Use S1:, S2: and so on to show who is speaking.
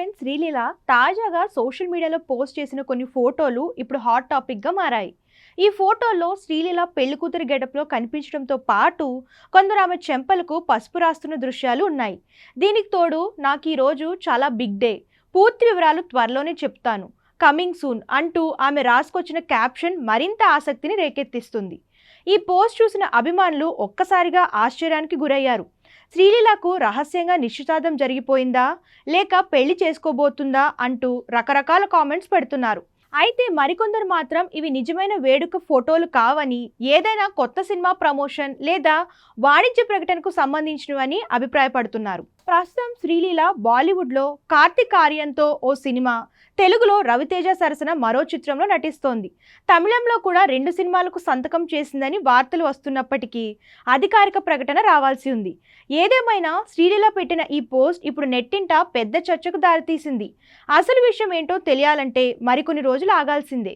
S1: Heroine Sreeleela తాజాగా social మీడియాలో post చేసిన కొన్ని ఫోటోలు ఇప్పుడు హాట్ టాపిక్గా మారాయి. ఈ ఫోటోల్లో శ్రీలీల పెళ్లి కూతురి గెటప్లో కనిపించడంతో పాటు కొందరు ఆమె చెంపలకు పసుపు రాస్తున్న దృశ్యాలు ఉన్నాయి. దీనికి తోడు నాకు ఈ రోజు చాలా బిగ్ డే, పూర్తి వివరాలు త్వరలోనే చెప్తాను, కమింగ్ సూన్ అంటూ ఆమె రాసుకొచ్చిన క్యాప్షన్ మరింత ఆసక్తిని రేకెత్తిస్తుంది. ఈ పోస్ట్ చూసిన అభిమానులు ఒక్కసారిగా ఆశ్చర్యానికి గురయ్యారు. శ్రీలీలకు రహస్యంగా నిశ్చితార్థం జరిగిపోయిందా, లేక పెళ్లి చేసుకోబోతుందా అంటూ రకరకాల కామెంట్స్ పెడుతున్నారు. అయితే మరికొందరు మాత్రం ఇవి నిజమైన వేడుక ఫోటోలు కావని, ఏదైనా కొత్త సినిమా ప్రమోషన్ లేదా వాణిజ్య ప్రకటనకు సంబంధించినవని అభిప్రాయపడుతున్నారు. ప్రస్తుతం శ్రీలీల బాలీవుడ్లో కార్తిక్ ఆర్యన్తో ఓ సినిమా, తెలుగులో రవితేజ సరసన మరో చిత్రంలో నటిస్తోంది. తమిళంలో కూడా 2 సినిమాలకు సంతకం చేసిందని వార్తలు వస్తున్నప్పటికీ అధికారిక ప్రకటన రావాల్సి ఉంది. ఏదేమైనా శ్రీలీల పెట్టిన ఈ పోస్ట్ ఇప్పుడు నెట్టింట పెద్ద చర్చకు దారితీసింది. అసలు విషయం ఏంటో తెలియాలంటే మరికొన్ని రోజులు ఆగాల్సిందే.